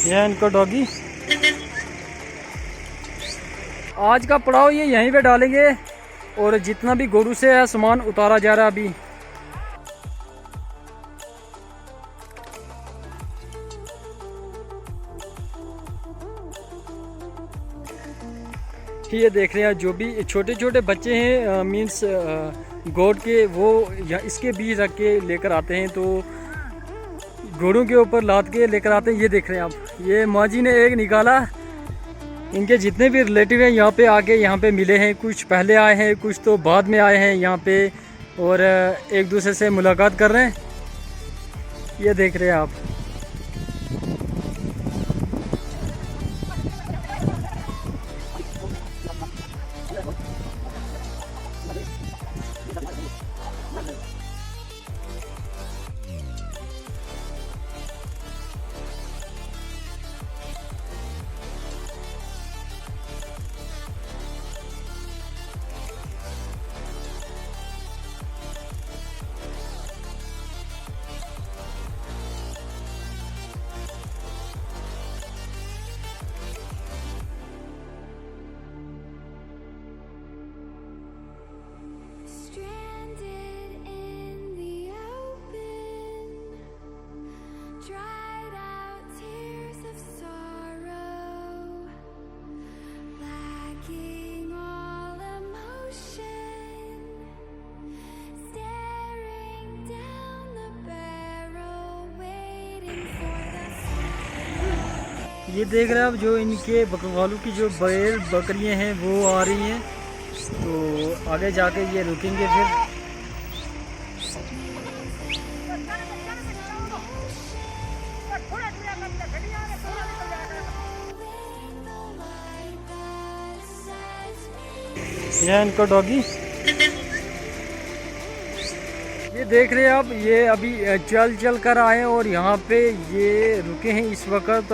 यह इनका डॉगी। आज का पड़ाव ये यहीं पे डालेंगे और जितना भी गोरू से है सामान उतारा जा रहा है अभी। ये देख रहे हैं जो भी छोटे छोटे बच्चे हैं मीन्स गोट के, वो इसके बीज रख के लेकर आते हैं, तो घोड़ों के ऊपर लाद के लेकर आते हैं। ये देख रहे हैं आप, ये माँ जी ने एक निकाला। इनके जितने भी रिलेटिव हैं यहाँ पे आके यहाँ पे मिले हैं, कुछ पहले आए हैं, कुछ तो बाद में आए हैं यहाँ पे, और एक दूसरे से मुलाकात कर रहे हैं। ये देख रहे हैं आप। ये देख रहे हैं आप, जो इनके बकवालों की जो बैल बकरियां हैं वो आ रही हैं, तो आगे जाके ये रुकेंगे फिर। यह इनका डॉगी। ये देख रहे हैं आप, ये अभी चल चल कर आए और यहाँ पे ये रुके हैं। इस वक्त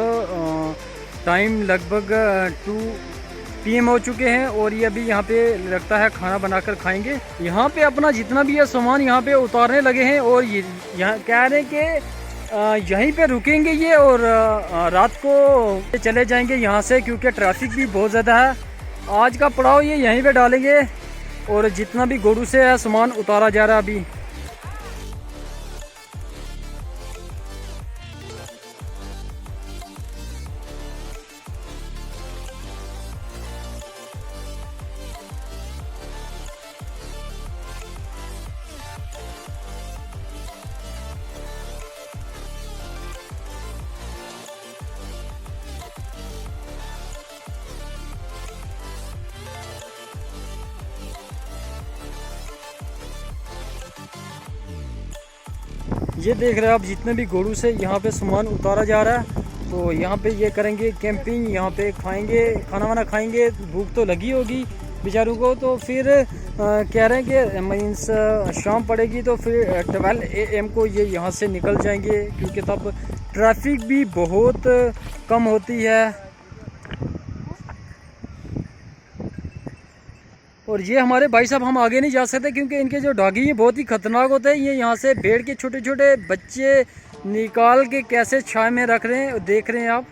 टाइम लगभग 2 PM हो चुके हैं और ये अभी यहाँ पे लगता है खाना बनाकर खाएंगे। यहाँ पे अपना जितना भी है सामान यहाँ पे उतारने लगे हैं और ये यहाँ कह रहे हैं कि यहीं पे रुकेंगे ये, और रात को चले जाएंगे यहाँ से, क्योंकि ट्रैफिक भी बहुत ज़्यादा है। आज का पड़ाव ये यहीं पे डालेंगे और जितना भी गोरू से है सामान उतारा जा रहा है अभी। ये देख रहे हैं आप, जितने भी घोड़ों से यहाँ पे सामान उतारा जा रहा है, तो यहाँ पे ये करेंगे कैंपिंग, यहाँ पे खाएंगे, खाना वाना खाएंगे। भूख तो लगी होगी बेचारों को, तो फिर कह रहे हैं कि मीन्स शाम पड़ेगी तो फिर 12 AM को ये यहाँ से निकल जाएंगे, क्योंकि तब ट्रैफिक भी बहुत कम होती है। और ये हमारे भाई साहब, हम आगे नहीं जा सकते क्योंकि इनके जो डॉगी हैं बहुत ही खतरनाक होते हैं। ये यहाँ से भेड़ के छोटे छोटे बच्चे निकाल के कैसे छाए में रख रहे हैं, देख रहे हैं आप।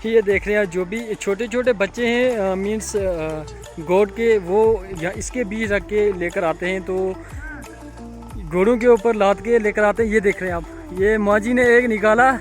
ये देख रहे हैं जो भी छोटे छोटे बच्चे हैं मीन्स गोट के, वो इसके बीज रख के लेकर आते हैं, तो घोड़ों के ऊपर लाद के लेकर आते हैं। ये देख रहे हैं आप, ये माँ जी ने एक निकाला।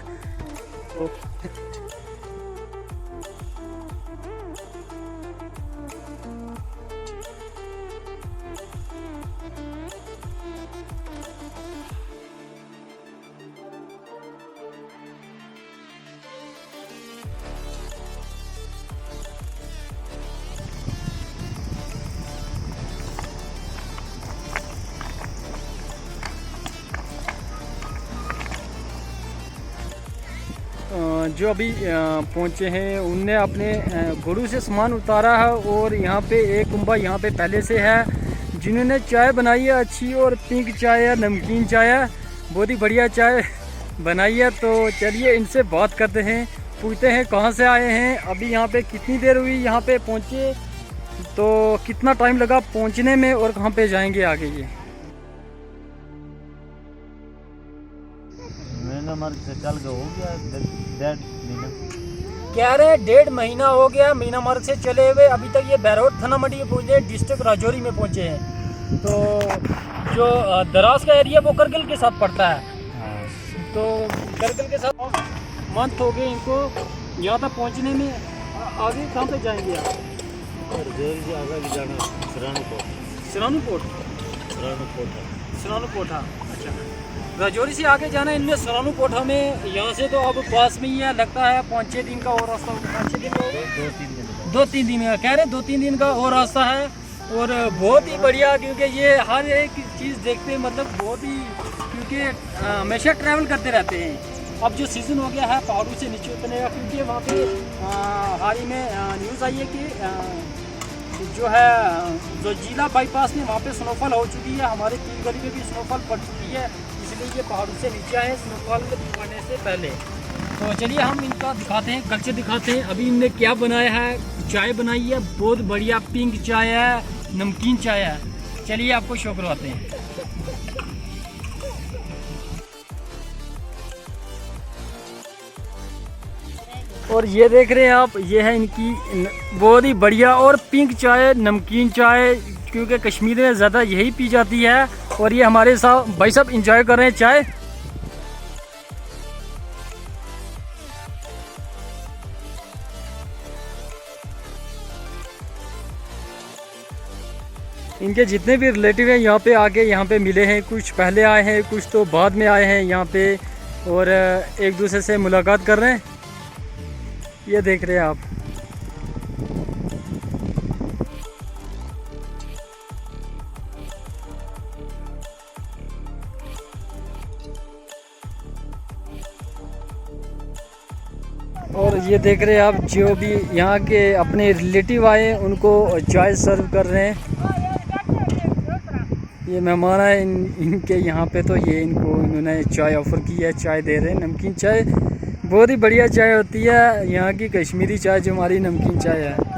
जो अभी पहुँचे हैं उनने अपने घोड़ों से सामान उतारा है, और यहाँ पे एक कुंबा यहाँ पे पहले से है जिन्होंने चाय बनाई है अच्छी, और पिंक चाय है, नमकीन चाय है, बहुत ही बढ़िया चाय बनाई है। तो चलिए इनसे बात करते हैं पूछते हैं कहाँ से आए हैं, अभी यहाँ पे कितनी देर हुई यहाँ पे पहुँचे, तो कितना टाइम लगा पहुँचने में और कहाँ पे जाएंगे आगे। ये महीना मार्ग से चल गए हो गया 1.5 महीना, कह रहे 1.5 महीना हो गया मीना मार्ग से चले हुए। अभी तक ये बहरोड थाना मंडी पहुँचे, डिस्ट्रिक्ट राजौरी में पहुँचे हैं। तो जो दराज का एरिया वो करगिल के साथ पड़ता है, तो करगिल के साथ मंथ हो गए इनको यहाँ तक पहुँचने में। आगे कहाँ पे जाएंगे आप? सिरानू कोठा। अच्छा, राजौरी से आगे जाना है इनमें सिरानू कोठा में। यहाँ से तो अब पास में ही है, लगता है 5-6 दिन का और रास्ता, 5-6 दिन का, 2-3 दिन का कह रहे, 2-3 दिन का और रास्ता है। और बहुत ही बढ़िया, क्योंकि ये हर एक चीज़ देखते हैं, मतलब बहुत ही, क्योंकि हमेशा ट्रैवल करते रहते हैं। अब जो सीज़न हो गया है पहाड़ों से नीचे उतरने का, क्योंकि वहाँ पे हाल ही में न्यूज़ आई है कि जो है जो जिला बाईपास में वहाँ पे स्नोफॉल हो चुकी है। हमारे तीन गली में भी स्नोफॉल पड़ चुकी है, इसलिए ये पहाड़ों से नीचे आए स्नोफॉल पड़ने से पहले। तो चलिए हम इनका दिखाते हैं, कल्चर दिखाते हैं। अभी इनने क्या बनाया है, चाय बनाई है, बहुत बढ़िया पिंक चाय है, नमकीन चाय है। चलिए आपको शो करवाते हैं। और ये देख रहे हैं आप, ये है इनकी बहुत ही बढ़िया और पिंक चाय, नमकीन चाय, क्योंकि कश्मीर में ज़्यादा यही पी जाती है। और ये हमारे साथ भाई साहब इंजॉय कर रहे हैं चाय। इनके जितने भी रिलेटिव हैं यहाँ पे आके यहाँ पे मिले हैं, कुछ पहले आए हैं, कुछ तो बाद में आए हैं यहाँ पे, और एक दूसरे से मुलाकात कर रहे हैं। ये देख रहे हैं आप। और ये देख रहे हैं आप, जो भी यहाँ के अपने रिलेटिव आए उनको चाय सर्व कर रहे हैं। ये मेहमान आए इनके यहाँ पे, तो ये इन्होंने चाय ऑफ़र की है, चाय दे रहे हैं, नमकीन चाय। बहुत ही बढ़िया चाय होती है यहाँ की कश्मीरी चाय, जो हमारी नमकीन चाय है।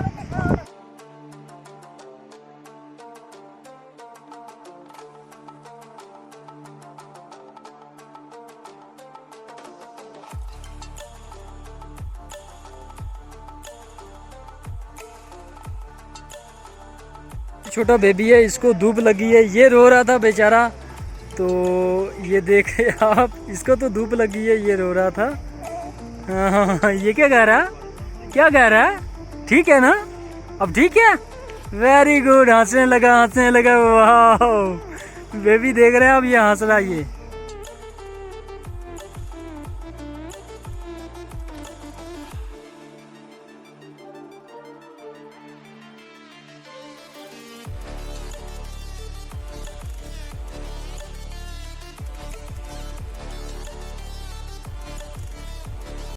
छोटा बेबी है, इसको धूप लगी है, ये रो रहा था बेचारा। तो ये देखे आप, इसको तो धूप लगी है, ये रो रहा था। हाँ, ये क्या कह रहा है, क्या कह रहा है? ठीक है ना, अब ठीक है, वेरी गुड, हंसने लगा, हंसने लगा। वाह, बेबी देख रहे हैं आप, ये हंस रहा है ये।